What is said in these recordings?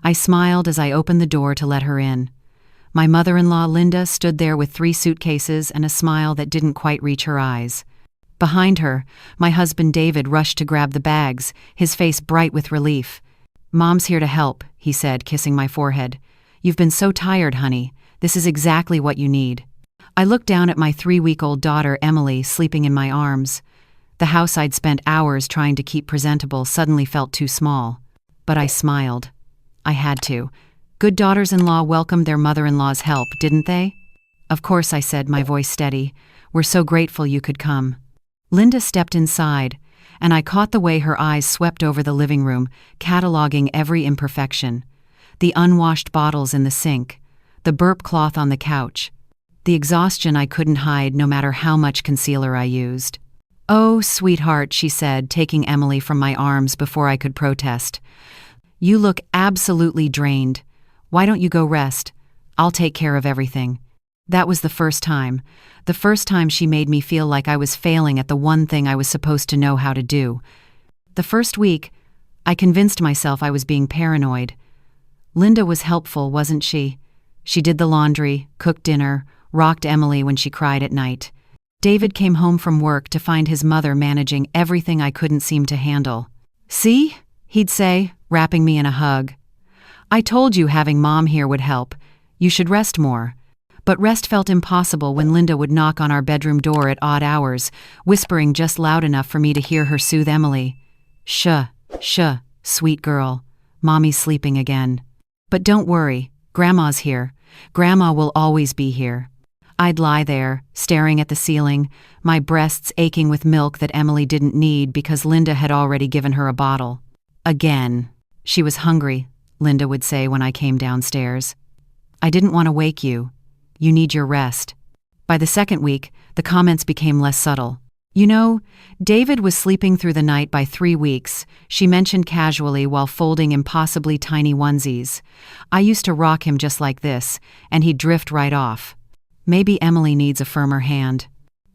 I smiled as I opened the door to let her in. My mother-in-law, Linda, stood there with 3 suitcases and a smile that didn't quite reach her eyes. Behind her, my husband David rushed to grab the bags, his face bright with relief. "Mom's here to help," he said, kissing my forehead. "You've been so tired, honey. This is exactly what you need." I looked down at my 3-week-old daughter, Emily, sleeping in my arms. The house I'd spent hours trying to keep presentable suddenly felt too small. But I smiled. I had to. Good daughters-in-law welcomed their mother-in-law's help, didn't they? "Of course," I said, my voice steady. "We're so grateful you could come." Linda stepped inside, and I caught the way her eyes swept over the living room, cataloging every imperfection. The unwashed bottles in the sink, the burp cloth on the couch, the exhaustion I couldn't hide no matter how much concealer I used. "Oh, sweetheart," she said, taking Emily from my arms before I could protest. "You look absolutely drained. Why don't you go rest? I'll take care of everything." That was the first time she made me feel like I was failing at the one thing I was supposed to know how to do. The first week, I convinced myself I was being paranoid. Linda was helpful, wasn't she? She did the laundry, cooked dinner, rocked Emily when she cried at night. David came home from work to find his mother managing everything I couldn't seem to handle. "See?" he'd say, wrapping me in a hug. "I told you having Mom here would help. You should rest more." But rest felt impossible when Linda would knock on our bedroom door at odd hours, whispering just loud enough for me to hear her soothe Emily. "Shuh, sweet girl. Mommy's sleeping again. But don't worry, Grandma's here. Grandma will always be here." I'd lie there, staring at the ceiling, my breasts aching with milk that Emily didn't need because Linda had already given her a bottle. Again. "She was hungry," Linda would say when I came downstairs. "I didn't want to wake you. You need your rest." By the second week, the comments became less subtle. "You know, David was sleeping through the night by 3 weeks," she mentioned casually while folding impossibly tiny onesies. "I used to rock him just like this, and he'd drift right off. Maybe Emily needs a firmer hand."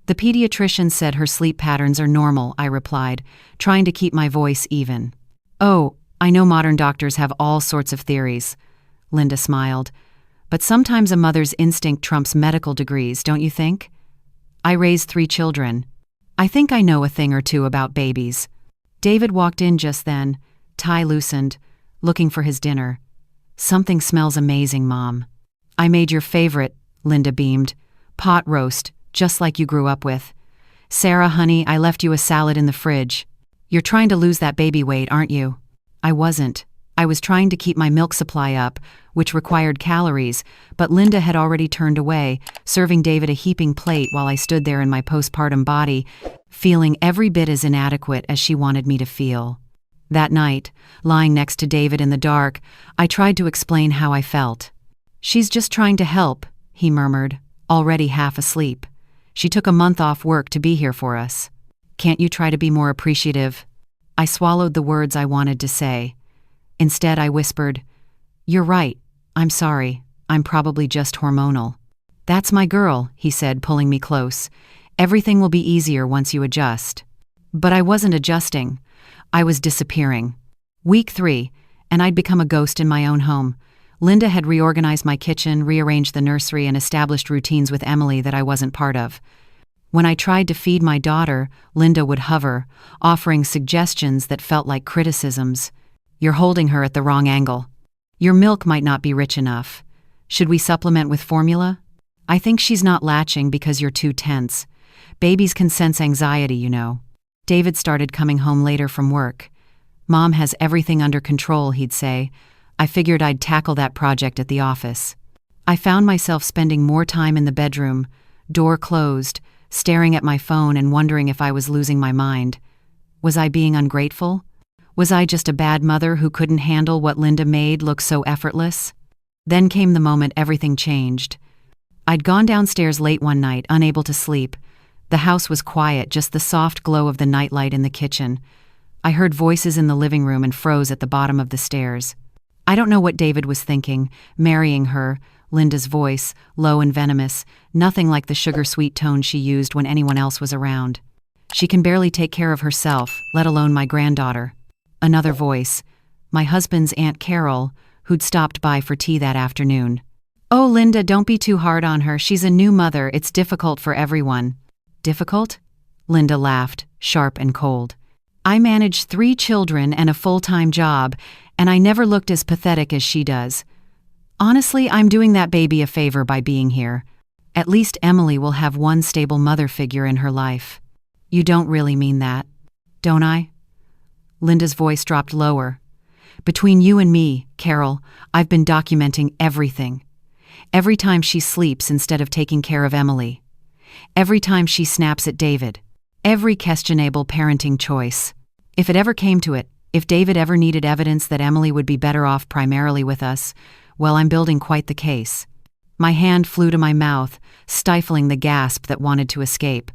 "The pediatrician said her sleep patterns are normal," I replied, trying to keep my voice even. "Oh, I know modern doctors have all sorts of theories," Linda smiled. "But sometimes a mother's instinct trumps medical degrees, don't you think? I raised 3 children. I think I know a thing or two about babies." David walked in just then, tie loosened, looking for his dinner. "Something smells amazing, Mom." "I made your favorite," Linda beamed. "Pot roast, just like you grew up with." "Sarah, honey, I left you a salad in the fridge. You're trying to lose that baby weight, aren't you?" I wasn't. I was trying to keep my milk supply up, which required calories, but Linda had already turned away, serving David a heaping plate while I stood there in my postpartum body, feeling every bit as inadequate as she wanted me to feel. That night, lying next to David in the dark, I tried to explain how I felt. "She's just trying to help," he murmured, already half asleep. "She took a month off work to be here for us. Can't you try to be more appreciative?" I swallowed the words I wanted to say. Instead, I whispered, "You're right. I'm sorry. I'm probably just hormonal." "That's my girl," he said, pulling me close. "Everything will be easier once you adjust." But I wasn't adjusting. I was disappearing. Week 3, and I'd become a ghost in my own home. Linda had reorganized my kitchen, rearranged the nursery, and established routines with Emily that I wasn't part of. When I tried to feed my daughter, Linda would hover, offering suggestions that felt like criticisms. "You're holding her at the wrong angle. Your milk might not be rich enough. Should we supplement with formula? I think she's not latching because you're too tense. Babies can sense anxiety, you know." David started coming home later from work. "Mom has everything under control," he'd say. I figured I'd tackle that project at the office. I found myself spending more time in the bedroom, door closed, staring at my phone and wondering if I was losing my mind. Was I being ungrateful? Was I just a bad mother who couldn't handle what Linda made look so effortless? Then came the moment everything changed. I'd gone downstairs late one night, unable to sleep. The house was quiet, just the soft glow of the nightlight in the kitchen. I heard voices in the living room and froze at the bottom of the stairs. I don't know what David was thinking, marrying her, Linda's voice, low and venomous, nothing like the sugar-sweet tone she used when anyone else was around. "She can barely take care of herself, let alone my granddaughter." Another voice, my husband's Aunt Carol, who'd stopped by for tea that afternoon. "Oh, Linda, don't be too hard on her. She's a new mother. It's difficult for everyone." "Difficult?" Linda laughed, sharp and cold. "I manage 3 children and a full-time job, and I never looked as pathetic as she does. Honestly, I'm doing that baby a favor by being here. At least Emily will have one stable mother figure in her life." "You don't really mean that, don't I?" Linda's voice dropped lower. "Between you and me, Carol, I've been documenting everything. Every time she sleeps instead of taking care of Emily. Every time she snaps at David. Every questionable parenting choice. If it ever came to it, if David ever needed evidence that Emily would be better off primarily with us, well, I'm building quite the case." My hand flew to my mouth, stifling the gasp that wanted to escape.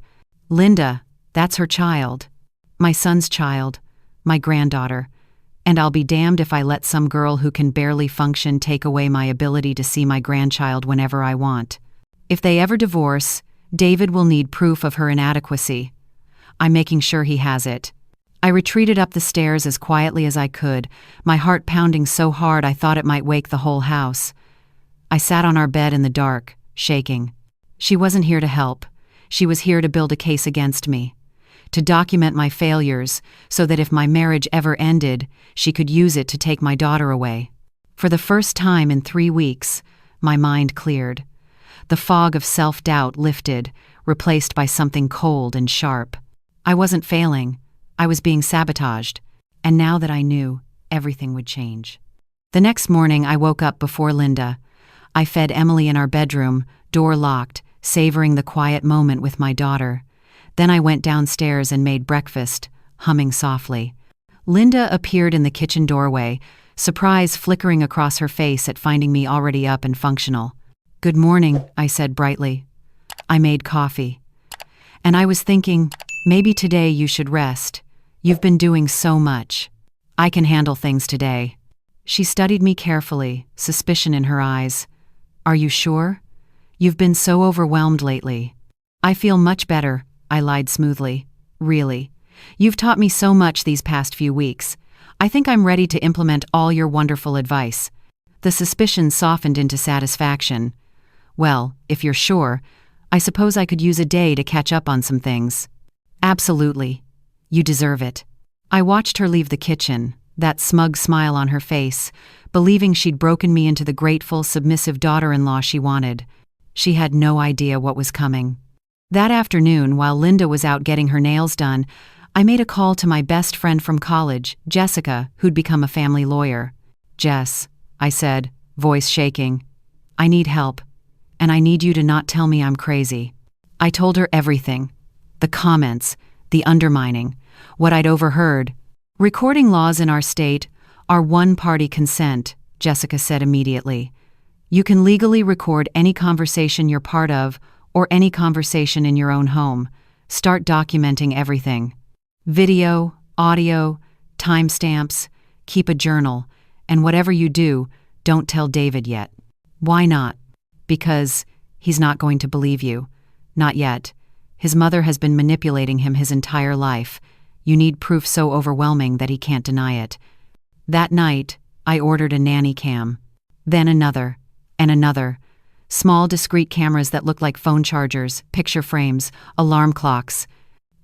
"Linda, that's her child. My son's child. My granddaughter. And I'll be damned if I let some girl who can barely function take away my ability to see my grandchild whenever I want. If they ever divorce, David will need proof of her inadequacy. I'm making sure he has it." I retreated up the stairs as quietly as I could, my heart pounding so hard I thought it might wake the whole house. I sat on our bed in the dark, shaking. She wasn't here to help. She was here to build a case against me. To document my failures, so that if my marriage ever ended, she could use it to take my daughter away. For the first time in 3 weeks, my mind cleared. The fog of self-doubt lifted, replaced by something cold and sharp. I wasn't failing. I was being sabotaged. And now that I knew, everything would change. The next morning, I woke up before Linda. I fed Emily in our bedroom, door locked, savoring the quiet moment with my daughter. Then I went downstairs and made breakfast, humming softly. Linda appeared in the kitchen doorway, surprise flickering across her face at finding me already up and functional. "Good morning," I said brightly. I made coffee. "And I was thinking, maybe today you should rest. You've been doing so much. I can handle things today." She studied me carefully, suspicion in her eyes. "Are you sure? You've been so overwhelmed lately." "I feel much better," I lied smoothly. "Really. You've taught me so much these past few weeks. I think I'm ready to implement all your wonderful advice." The suspicion softened into satisfaction. "Well, if you're sure, I suppose I could use a day to catch up on some things." "Absolutely. You deserve it." I watched her leave the kitchen, that smug smile on her face, believing she'd broken me into the grateful, submissive daughter-in-law she wanted. She had no idea what was coming. That afternoon, while Linda was out getting her nails done, I made a call to my best friend from college, Jessica, who'd become a family lawyer. "Jess," I said, voice shaking, "I need help, and I need you to not tell me I'm crazy." I told her everything. The comments, the undermining, what I'd overheard. "Recording laws in our state are one-party consent," Jessica said immediately. "You can legally record any conversation you're part of or any conversation in your own home. Start documenting everything. Video, audio, timestamps, keep a journal, and whatever you do, don't tell David yet." "Why not?" "Because he's not going to believe you. Not yet. His mother has been manipulating him his entire life. You need proof so overwhelming that he can't deny it." That night, I ordered a nanny cam. Then another, and another. Small, discreet cameras that looked like phone chargers, picture frames, alarm clocks.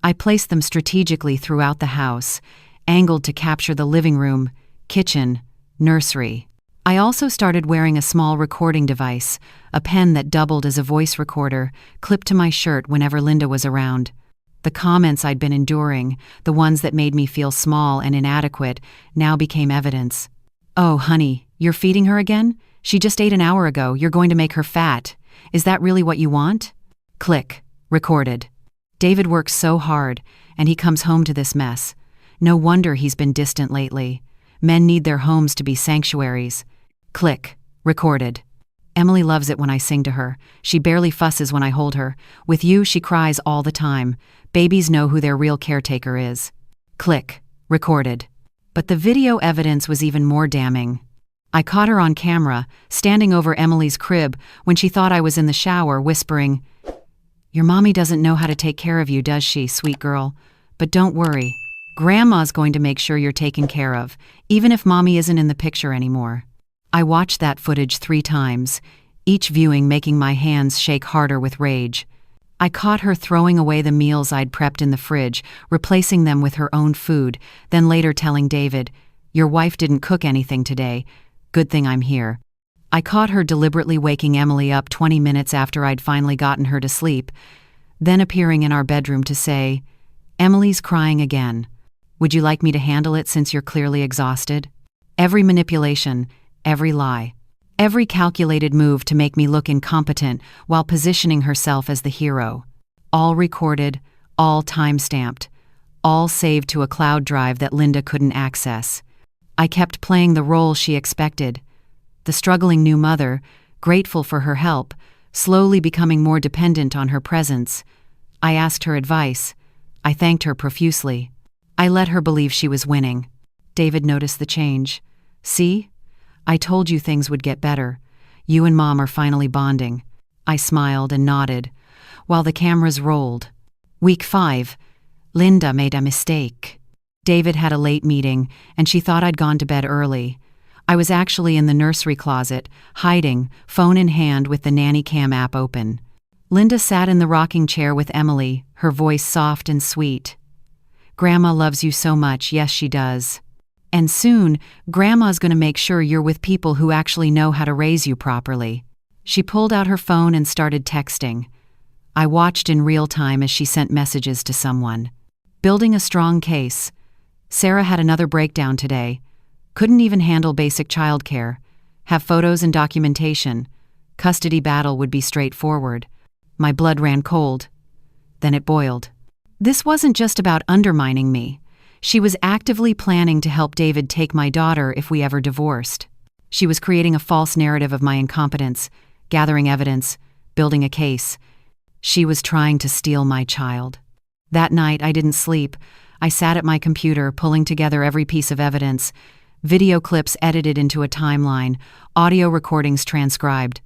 I placed them strategically throughout the house, angled to capture the living room, kitchen, nursery. I also started wearing a small recording device, a pen that doubled as a voice recorder, clipped to my shirt whenever Linda was around. The comments I'd been enduring, the ones that made me feel small and inadequate, now became evidence. "Oh, honey, you're feeding her again? She just ate an hour ago. You're going to make her fat. Is that really what you want?" Click. Recorded. "David works so hard, and he comes home to this mess. No wonder he's been distant lately. Men need their homes to be sanctuaries." Click. Recorded. "Emily loves it when I sing to her. She barely fusses when I hold her. With you, she cries all the time. Babies know who their real caretaker is." Click. Recorded. But the video evidence was even more damning. I caught her on camera, standing over Emily's crib when she thought I was in the shower, whispering, "Your mommy doesn't know how to take care of you, does she, sweet girl? But don't worry. Grandma's going to make sure you're taken care of, even if mommy isn't in the picture anymore." I watched that footage 3 times, each viewing making my hands shake harder with rage. I caught her throwing away the meals I'd prepped in the fridge, replacing them with her own food, then later telling David, "Your wife didn't cook anything today. Good thing I'm here." I caught her deliberately waking Emily up 20 minutes after I'd finally gotten her to sleep, then appearing in our bedroom to say, "Emily's crying again. Would you like me to handle it since you're clearly exhausted?" Every manipulation, every lie, every calculated move to make me look incompetent while positioning herself as the hero. All recorded, all time-stamped, all saved to a cloud drive that Linda couldn't access. I kept playing the role she expected. The struggling new mother, grateful for her help, slowly becoming more dependent on her presence. I asked her advice. I thanked her profusely. I let her believe she was winning. David noticed the change. "See? I told you things would get better. You and Mom are finally bonding." I smiled and nodded, while the cameras rolled. Week 5. Linda made a mistake. David had a late meeting, and she thought I'd gone to bed early. I was actually in the nursery closet, hiding, phone in hand with the nanny cam app open. Linda sat in the rocking chair with Emily, her voice soft and sweet. "Grandma loves you so much, yes she does. And soon, Grandma's gonna make sure you're with people who actually know how to raise you properly." She pulled out her phone and started texting. I watched in real time as she sent messages to someone. Building a strong case. Sarah had another breakdown today. Couldn't even handle basic childcare. Have photos and documentation. Custody battle would be straightforward. My blood ran cold. Then it boiled. This wasn't just about undermining me. She was actively planning to help David take my daughter if we ever divorced. She was creating a false narrative of my incompetence, gathering evidence, building a case. She was trying to steal my child. That night, I didn't sleep. I sat at my computer, pulling together every piece of evidence. Video clips edited into a timeline, audio recordings transcribed.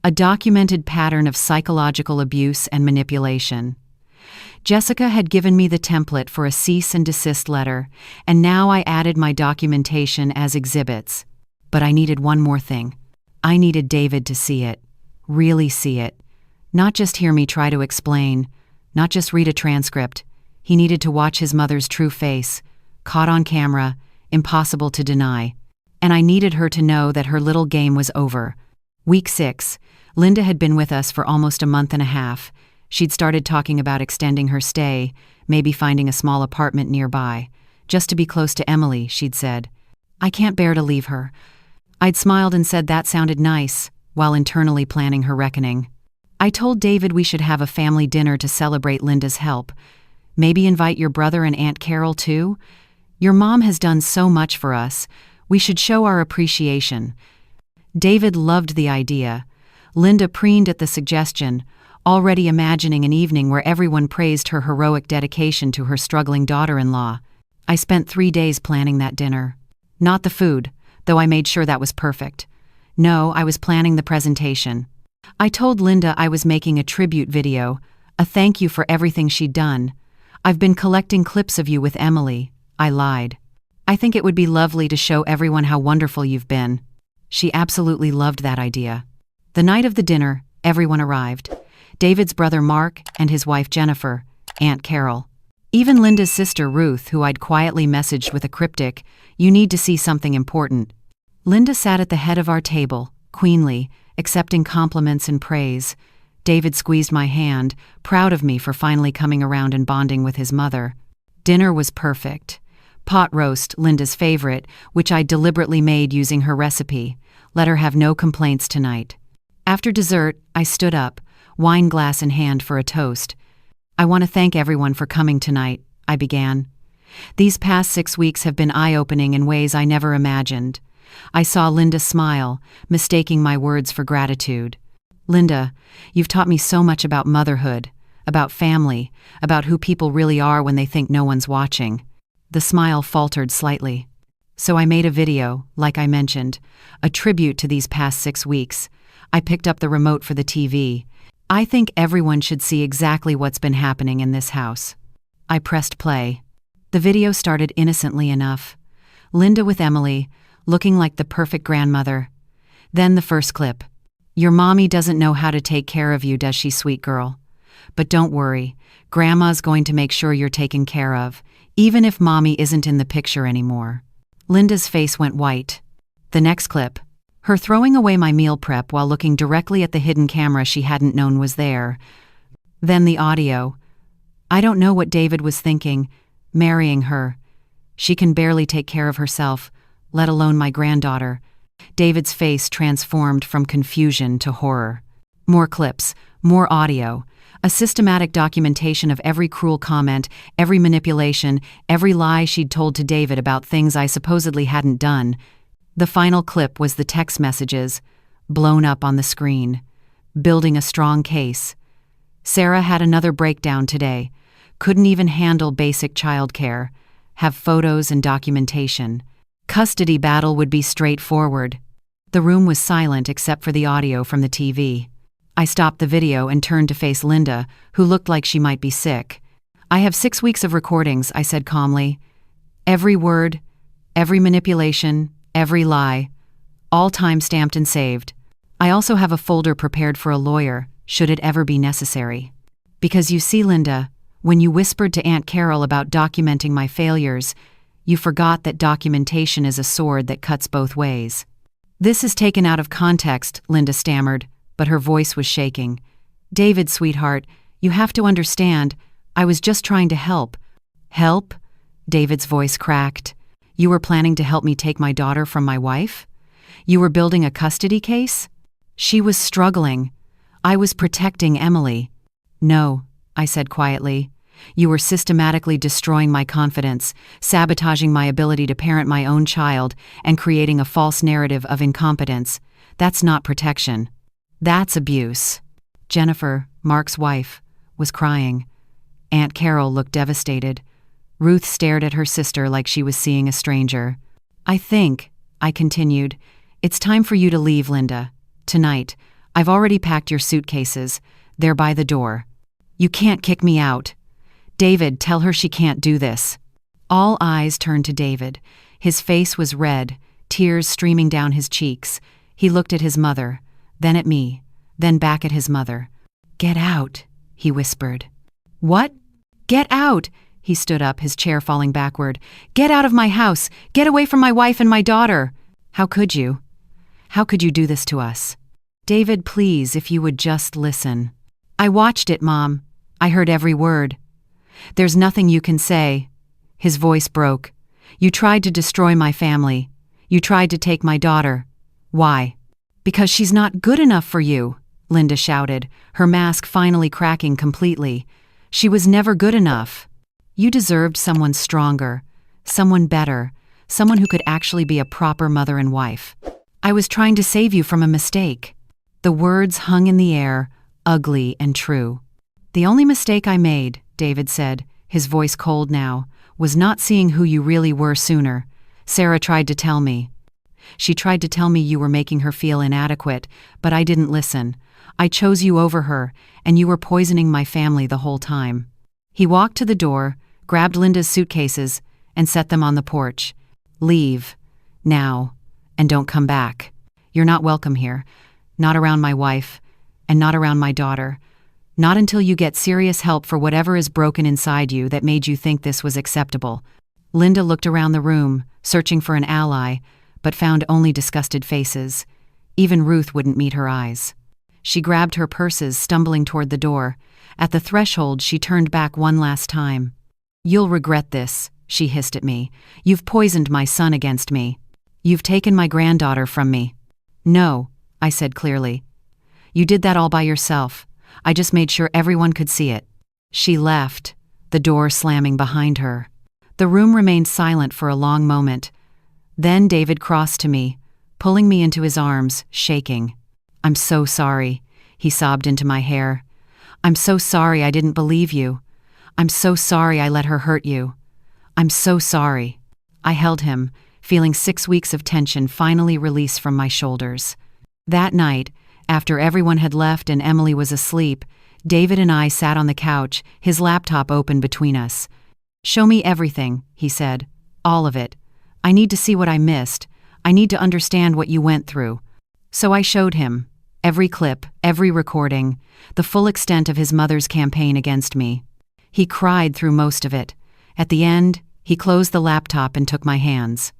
A documented pattern of psychological abuse and manipulation. Jessica had given me the template for a cease and desist letter, and now I added my documentation as exhibits. But I needed one more thing. I needed David to see it. Really see it. Not just hear me try to explain, not just read a transcript. He needed to watch his mother's true face, caught on camera, impossible to deny. And I needed her to know that her little game was over. Week 6. Linda had been with us for almost a month and a half. She'd started talking about extending her stay, maybe finding a small apartment nearby. Just to be close to Emily, she'd said. "I can't bear to leave her." I'd smiled and said that sounded nice, while internally planning her reckoning. I told David we should have a family dinner to celebrate Linda's help. Maybe invite your brother and Aunt Carol too? Your mom has done so much for us. We should show our appreciation. David loved the idea. Linda preened at the suggestion, already imagining an evening where everyone praised her heroic dedication to her struggling daughter-in-law. I spent 3 days planning that dinner. Not the food, though I made sure that was perfect. No, I was planning the presentation. I told Linda I was making a tribute video, a thank you for everything she'd done. "I've been collecting clips of you with Emily," I lied. "I think it would be lovely to show everyone how wonderful you've been." She absolutely loved that idea. The night of the dinner, everyone arrived. David's brother Mark and his wife Jennifer, Aunt Carol. Even Linda's sister Ruth, who I'd quietly messaged with a cryptic, "You need to see something important." Linda sat at the head of our table, queenly, accepting compliments and praise. David squeezed my hand, proud of me for finally coming around and bonding with his mother. Dinner was perfect. Pot roast, Linda's favorite, which I deliberately made using her recipe. Let her have no complaints tonight. After dessert, I stood up, wine glass in hand for a toast. "I want to thank everyone for coming tonight," I began. "These past 6 weeks have been eye-opening in ways I never imagined." I saw Linda smile, mistaking my words for gratitude. "Linda, you've taught me so much about motherhood, about family, about who people really are when they think no one's watching." The smile faltered slightly. "So I made a video, like I mentioned, a tribute to these past 6 weeks. I picked up the remote for the TV. I think everyone should see exactly what's been happening in this house." I pressed play. The video started innocently enough. Linda with Emily, looking like the perfect grandmother. Then the first clip. Your mommy doesn't know how to take care of you, does she, sweet girl? But don't worry, Grandma's going to make sure you're taken care of, even if mommy isn't in the picture anymore. Linda's face went white. The next clip. Her throwing away my meal prep while looking directly at the hidden camera she hadn't known was there. Then the audio. I don't know what David was thinking, marrying her. She can barely take care of herself, let alone my granddaughter. David's face transformed from confusion to horror. More clips, more audio. A systematic documentation of every cruel comment, every manipulation, every lie she'd told to David about things I supposedly hadn't done. The final clip was the text messages, blown up on the screen. Building a strong case. Sarah had another breakdown today. Couldn't even handle basic childcare. Have photos and documentation. Custody battle would be straightforward. The room was silent except for the audio from the TV. I stopped the video and turned to face Linda, who looked like she might be sick. I have 6 weeks of recordings, I said calmly. Every word, every manipulation, every lie, all time-stamped and saved. I also have a folder prepared for a lawyer, should it ever be necessary. Because you see, Linda, when you whispered to Aunt Carol about documenting my failures, you forgot that documentation is a sword that cuts both ways. This is taken out of context, Linda stammered, but her voice was shaking. David, sweetheart, you have to understand, I was just trying to help. Help? David's voice cracked. You were planning to help me take my daughter from my wife? You were building a custody case? She was struggling. I was protecting Emily. No, I said quietly. You were systematically destroying my confidence, sabotaging my ability to parent my own child, and creating a false narrative of incompetence. That's not protection. That's abuse. Jennifer, Mark's wife, was crying. Aunt Carol looked devastated. Ruth stared at her sister like she was seeing a stranger. I think, I continued, it's time for you to leave, Linda. Tonight. I've already packed your suitcases. They're by the door. You can't kick me out. David, tell her she can't do this. All eyes turned to David. His face was red, tears streaming down his cheeks. He looked at his mother, then at me, then back at his mother. Get out, he whispered. What? Get out! He stood up, his chair falling backward. Get out of my house! Get away from my wife and my daughter! How could you? How could you do this to us? David, please, if you would just listen. I watched it, Mom. I heard every word. There's nothing you can say. His voice broke. You tried to destroy my family. You tried to take my daughter. Why? Because she's not good enough for you, Linda shouted, her mask finally cracking completely. She was never good enough. You deserved someone stronger, someone better, someone who could actually be a proper mother and wife. I was trying to save you from a mistake. The words hung in the air, ugly and true. The only mistake I made, David said, his voice cold now, was not seeing who you really were sooner. Sarah tried to tell me. She tried to tell me you were making her feel inadequate, but I didn't listen. I chose you over her, and you were poisoning my family the whole time. He walked to the door, grabbed Linda's suitcases, and set them on the porch. Leave. Now. And don't come back. You're not welcome here. Not around my wife, and not around my daughter. Not until you get serious help for whatever is broken inside you that made you think this was acceptable. Linda looked around the room, searching for an ally, but found only disgusted faces. Even Ruth wouldn't meet her eyes. She grabbed her purses, stumbling toward the door. At the threshold, she turned back one last time. You'll regret this, she hissed at me. You've poisoned my son against me. You've taken my granddaughter from me. No, I said clearly. You did that all by yourself. I just made sure everyone could see it. She left, the door slamming behind her. The room remained silent for a long moment. Then David crossed to me, pulling me into his arms, shaking. I'm so sorry, he sobbed into my hair. I'm so sorry I didn't believe you. I'm so sorry I let her hurt you. I'm so sorry. I held him, feeling 6 weeks of tension finally release from my shoulders. That night, after everyone had left and Emily was asleep, David and I sat on the couch, his laptop open between us. Show me everything, he said. All of it. I need to see what I missed. I need to understand what you went through. So I showed him. Every clip, every recording, the full extent of his mother's campaign against me. He cried through most of it. At the end, he closed the laptop and took my hands.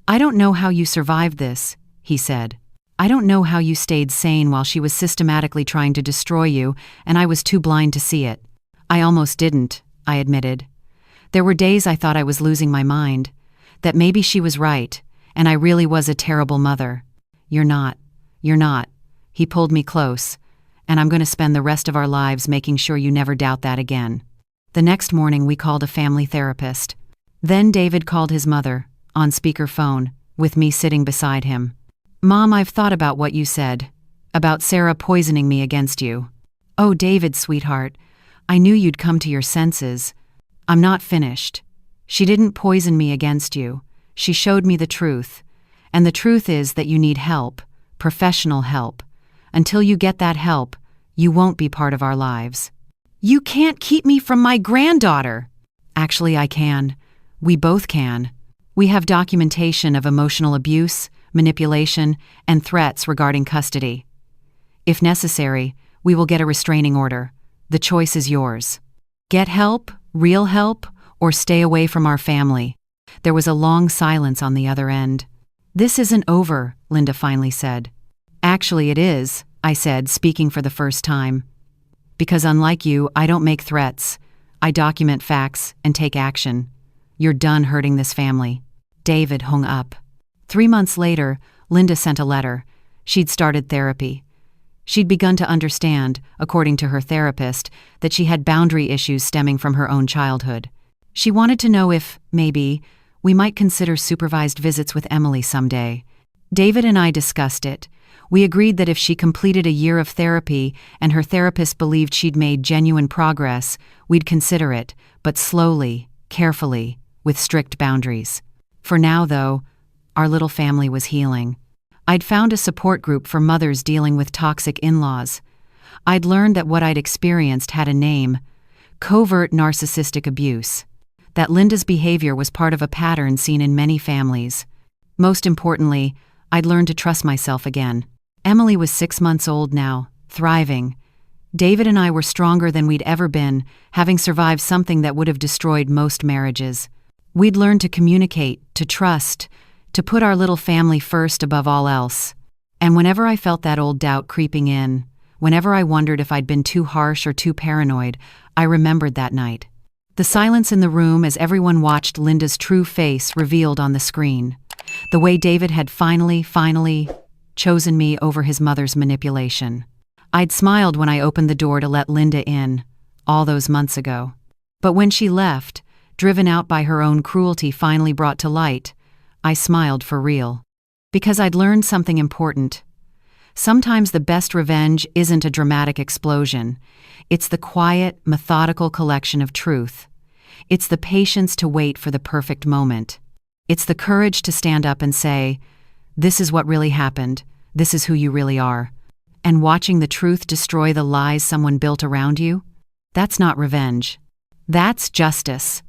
"I don't know how you survived this," he said. "I don't know how you stayed sane while she was systematically trying to destroy you, and I was too blind to see it." "I almost didn't," I admitted. "There were days I thought I was losing my mind, that maybe she was right, and I really was a terrible mother." You're not. He pulled me close, "and I'm going to spend the rest of our lives making sure you never doubt that again." The next morning we called a family therapist. Then David called his mother, on speakerphone, with me sitting beside him. "Mom, I've thought about what you said, about Sarah poisoning me against you." "Oh, David, sweetheart, I knew you'd come to your senses." "I'm not finished. She didn't poison me against you. She showed me the truth. And the truth is that you need help, professional help. Until you get that help, you won't be part of our lives." "You can't keep me from my granddaughter." "Actually, I can. We both can. We have documentation of emotional abuse, manipulation, and threats regarding custody. If necessary, we will get a restraining order. The choice is yours. Get help, real help, or stay away from our family." There was a long silence on the other end. "This isn't over," Linda finally said. "Actually, it is," I said, speaking for the first time. "Because unlike you, I don't make threats. I document facts and take action. You're done hurting this family." David hung up. 3 months later, Linda sent a letter. She'd started therapy. She'd begun to understand, according to her therapist, that she had boundary issues stemming from her own childhood. She wanted to know if, maybe, we might consider supervised visits with Emily someday. David and I discussed it. We agreed that if she completed a year of therapy and her therapist believed she'd made genuine progress, we'd consider it, but slowly, carefully, with strict boundaries. For now, though, our little family was healing. I'd found a support group for mothers dealing with toxic in-laws. I'd learned that what I'd experienced had a name: covert narcissistic abuse. That Linda's behavior was part of a pattern seen in many families. Most importantly, I'd learned to trust myself again. Emily was 6 months old now, thriving. David and I were stronger than we'd ever been, having survived something that would have destroyed most marriages. We'd learned to communicate, to trust, to put our little family first above all else. And whenever I felt that old doubt creeping in, whenever I wondered if I'd been too harsh or too paranoid, I remembered that night. The silence in the room as everyone watched Linda's true face revealed on the screen. The way David had finally chosen me over his mother's manipulation. I'd smiled when I opened the door to let Linda in, all those months ago. But when she left, driven out by her own cruelty finally brought to light, I smiled for real. Because I'd learned something important. Sometimes the best revenge isn't a dramatic explosion. It's the quiet, methodical collection of truth. It's the patience to wait for the perfect moment. It's the courage to stand up and say, "This is what really happened. This is who you really are." And watching the truth destroy the lies someone built around you? That's not revenge. That's justice.